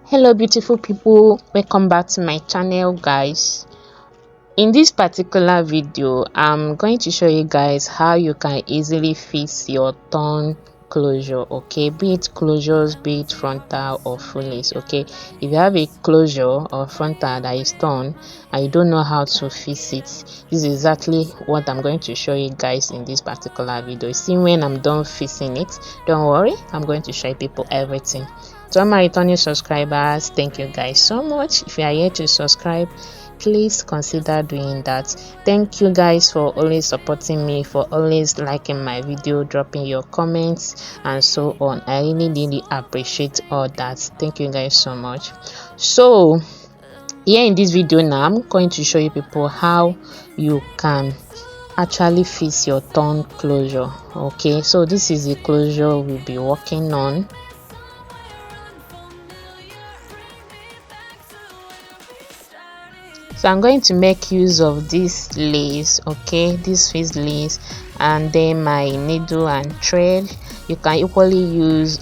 Hello beautiful people, welcome back to my channel guys. In this particular video I'm going to show you guys how you can easily fix your tongue closure, okay, be it closures, be it frontal or full lace. Okay, if you have a closure or frontal that is torn and you don't know how to fix it, this is exactly what I'm going to show you guys in this particular video. See, when I'm done fixing it, don't worry, I'm going to show people everything. To all my returning subscribers, thank you guys so much. If you are here to subscribe, please consider doing that. Thank you guys for always supporting me, for always liking my video, dropping your comments and so on. I really appreciate all that. Thank you guys so much. So here in this video now, I'm going to show you people how you can actually fix your tongue closure. Okay, so this is the closure we'll be working on. So I'm going to make use of this lace, okay, this Swiss lace, and then my needle and thread. You can equally use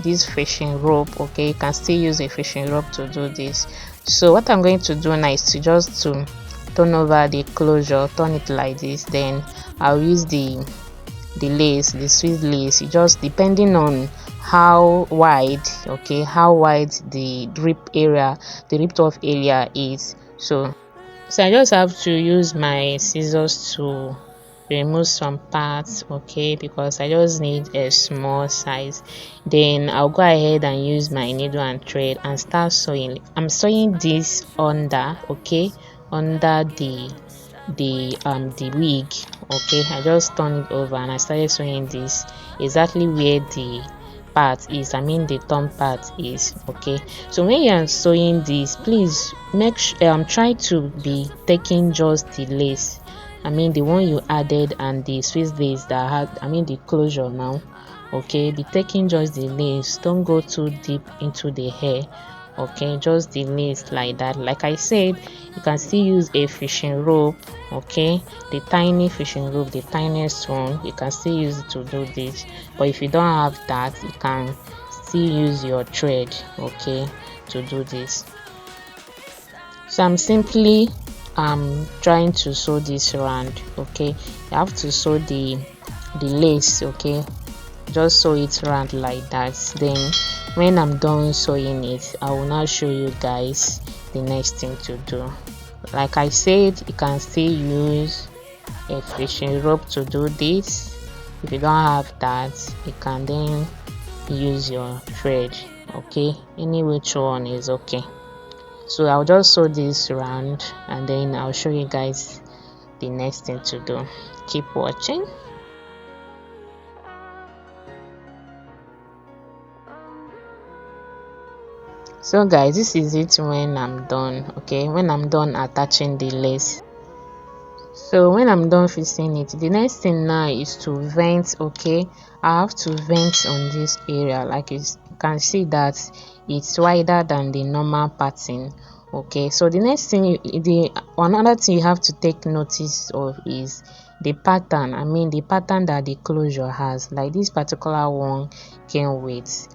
this fishing rope, okay, you can still use a fishing rope to do this. So what I'm going to do now is to just turn over the closure, turn it like this, then I'll use the lace, the Swiss lace, just depending on how wide, okay, how wide the ripped off area is. So I just have to use my scissors to remove some parts, okay, because I just need a small size. Then I'll go ahead and use my needle and thread and start sewing. I'm sewing this under, okay, under the wig, okay. I just turned it over and I started sewing this exactly where the part is, I mean the thumb part is, okay. So when you are sewing this, please make sure try to be taking just the lace, I mean the one you added, and the Swiss lace that had, I mean the closure now, okay. Be taking just the lace, don't go too deep into the hair, okay, just the lace like that. Like I said, you can still use a fishing rope, okay, the tiny fishing rope, the tiniest one, you can still use it to do this. But if you don't have that, you can still use your thread, okay, to do this. So I'm simply trying to sew this round, okay. You have to sew the lace, okay, just sew it round like that. Then when I'm done sewing it, I will now show you guys the next thing to do. Like I said, you can still use a fishing rope to do this. If you don't have that, you can then use your thread, okay, any which one is okay. So I'll just sew this round and then I'll show you guys the next thing to do. Keep watching. So guys, this is it when I'm done, okay, when I'm done attaching the lace. So when I'm done fixing it, the next thing now is to vent, okay. I have to vent on this area. Like you can see that it's wider than the normal pattern, okay. So the next thing, another thing you have to take notice of is the pattern, I mean the pattern that the closure has. Like this particular one came with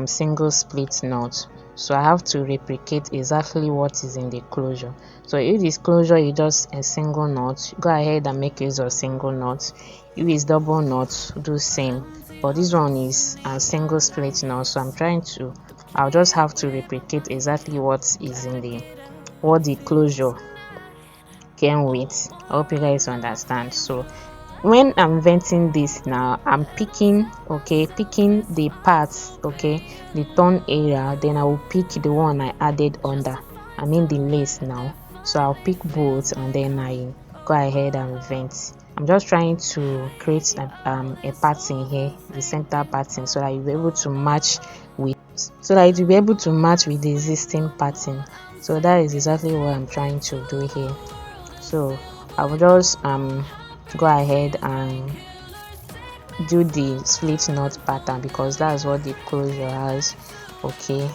single split knot, so I have to replicate exactly what is in the closure. So if this closure is just a single knot, go ahead and make use of single knot. If it's double knot, do same, but this one is a single split knot, so I'll just have to replicate exactly what is in what the closure came with. I hope you guys understand. So when I'm venting this now, I'm picking the parts, okay, the torn area, then I will pick the one I added under, I mean the lace now. So I'll pick both and then I go ahead and vent. I'm just trying to create a pattern here, the center pattern, so that you'll be able to match with the existing pattern. So that is exactly what I'm trying to do here. So I will just go ahead and do the split knot pattern because that's what the closure has, okay.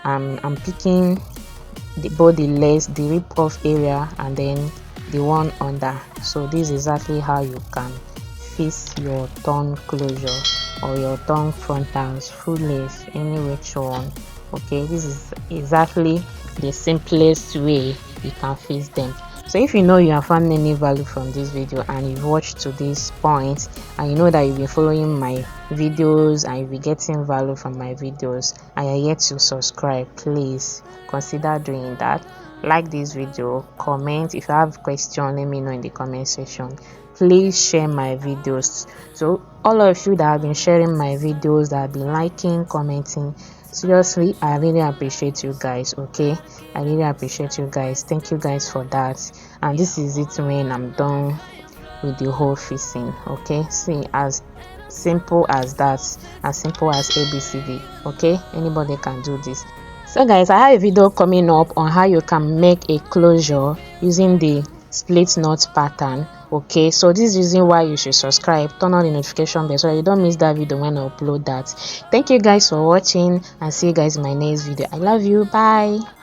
I'm picking both the lace, the rip off area, and then the one under. So this is exactly how you can fix your tongue closure or your tongue frontals, full lace, any which one Okay, this is exactly the simplest way you can fix them. So if you know you have found any value from this video and you've watched to this point, and you know that you've been following my videos and you'll be getting value from my videos, and you're yet to subscribe, please consider doing that. Like this video, comment. If you have question, let me know in the comment section. Please share my videos. So all of you that have been sharing my videos, that have been liking, commenting, seriously, I really appreciate you guys. Okay, I really appreciate you guys. Thank you guys for that. And this is it when I'm done with the whole fixing. Okay, see, as simple as that, as simple as ABCD. Okay, anybody can do this. So guys, I have a video coming up on how you can make a closure using the split knot pattern. Okay, so this is reason why you should subscribe, turn on the notification bell so that you don't miss that video when I upload that. Thank you guys for watching, and see you guys in my next video. I love you. Bye.